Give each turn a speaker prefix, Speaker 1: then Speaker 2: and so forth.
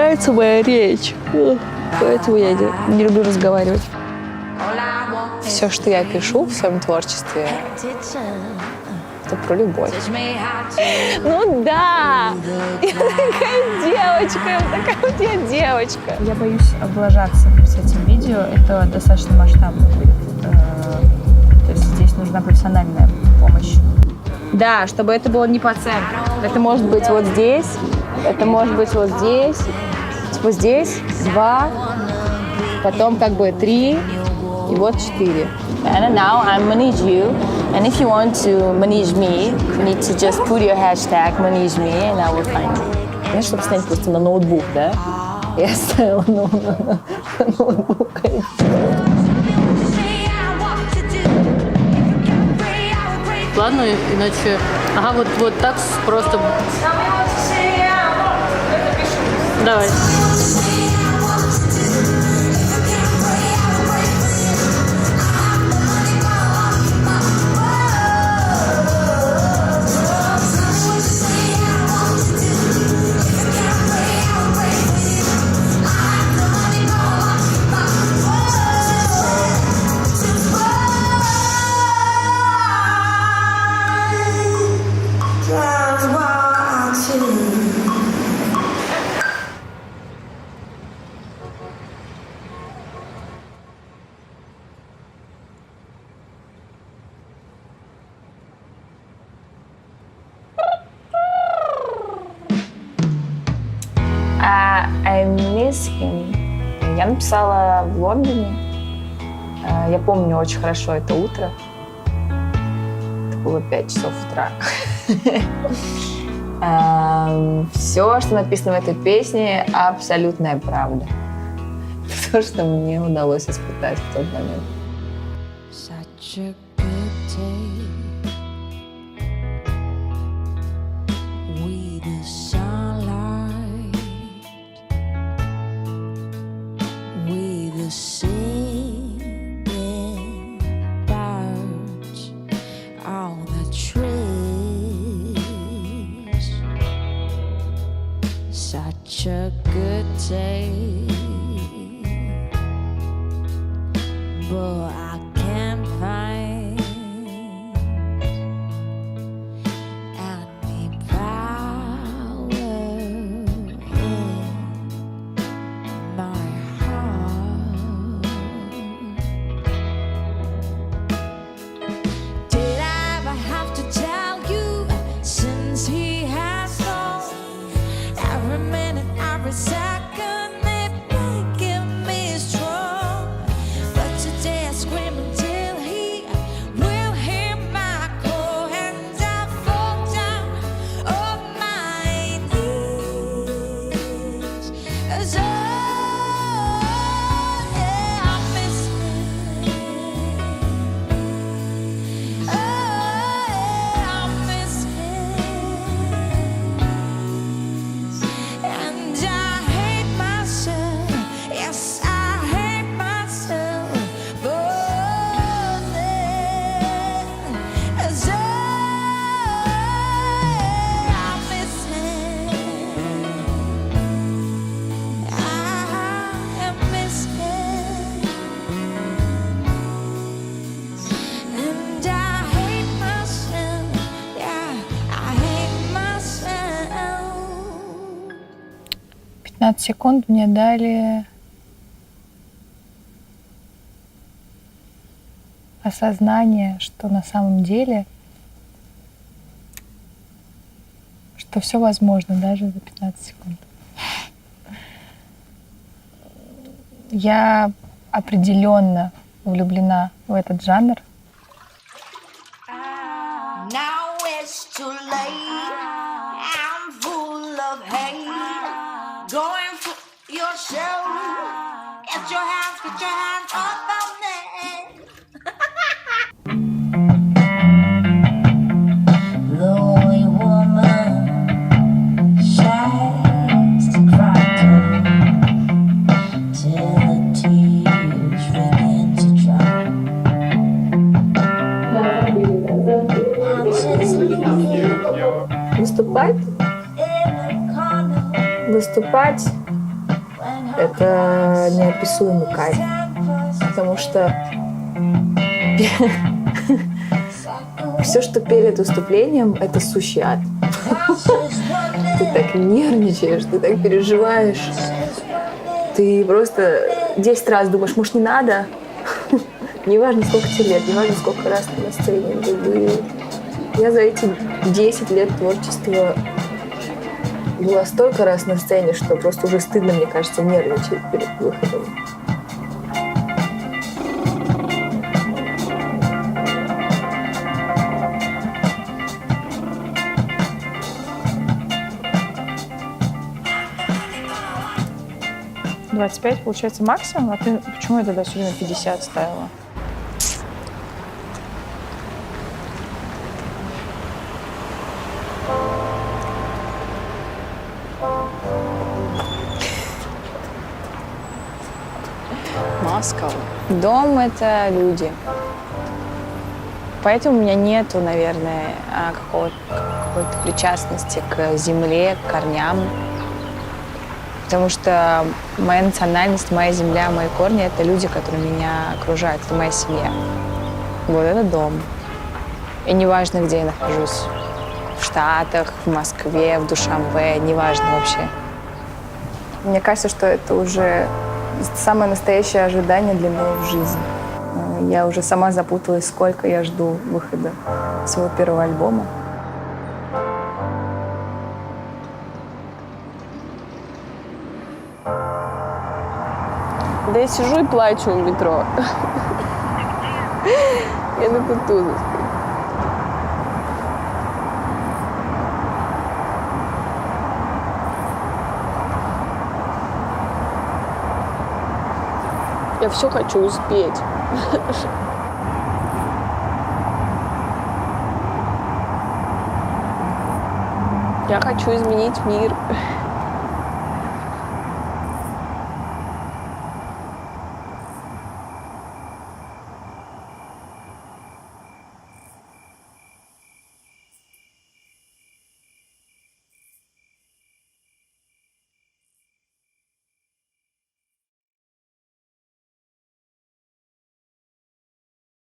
Speaker 1: нравится моя речь. Поэтому я не люблю разговаривать. Все, что я пишу в своем творчестве, это про любовь. Ну да! Я такая девочка, такая вот я девочка.
Speaker 2: Я боюсь облажаться с этим видео. Это достаточно масштабно будет. То есть здесь нужна профессиональная помощь.
Speaker 1: Да, чтобы это было не по центру. Это может быть вот здесь, это может быть вот здесь, типа здесь 2, потом как бы 3 и вот 4. And now I'm manage you. And if you want to manage me, you need to just put your hashtag manage me, and I will find you. Знаешь, чтобы снять просто на ноутбук, да? Я ставила на ноутбук.
Speaker 3: Ладно, иначе... Ага, вот так просто... Давай.
Speaker 1: I miss him. Я написала в Лондоне. Я помню очень хорошо это утро. Это было 5 часов утра. Все, что написано в этой песне, абсолютная правда. То, что мне удалось испытать в тот момент.
Speaker 4: Such a good day, but I can't find any power in my heart. Did I ever have to tell you since he has gone? Every minute, every second, it making me strong. But today I scream until he will hear my call, and I fall down on my knees. 'Cause oh yeah, I miss him. Oh yeah, I miss him. And I hate myself, yes, I hate myself for that. 'Cause I miss him. I miss him. And I hate myself, yeah, I hate myself.
Speaker 2: 15 секунд мне дали осознание, что на самом деле, что все возможно даже за 15 секунд. Я определенно влюблена в этот жанр.
Speaker 4: Now it's too late. I'm full of hate. Going for yourself. Get your hands up on me. Lonely woman shines to cry till the tears begin to dry.
Speaker 1: Выступать это неописуемый кайф. Потому что все, что перед выступлением, это сущий ад. Ты так нервничаешь, ты так переживаешь. Ты просто 10 раз думаешь, может, не надо? Неважно, сколько тебе лет, неважно, сколько раз ты на сцене. Я за эти 10 лет творчества была столько раз на сцене, что просто уже стыдно, мне кажется, нервничать перед выходом.
Speaker 2: — 25 получается максимум, а ты почему я тогда сегодня 50 ставила?
Speaker 3: Маска.
Speaker 1: Дом — это люди. Поэтому у меня нету, наверное, какой-то причастности к земле, к корням. Потому что моя национальность, моя земля, мои корни — это люди, которые меня окружают, это моя семья. Вот это дом. И неважно, где я нахожусь. В Штатах, в Москве, в Душанбе, неважно вообще. Мне кажется, что это уже самое настоящее ожидание для меня в жизни. Я уже сама запуталась, сколько я жду выхода своего первого альбома. Да я сижу и плачу в метро. Я на Кутузовской. Я все хочу успеть. Я хочу изменить мир.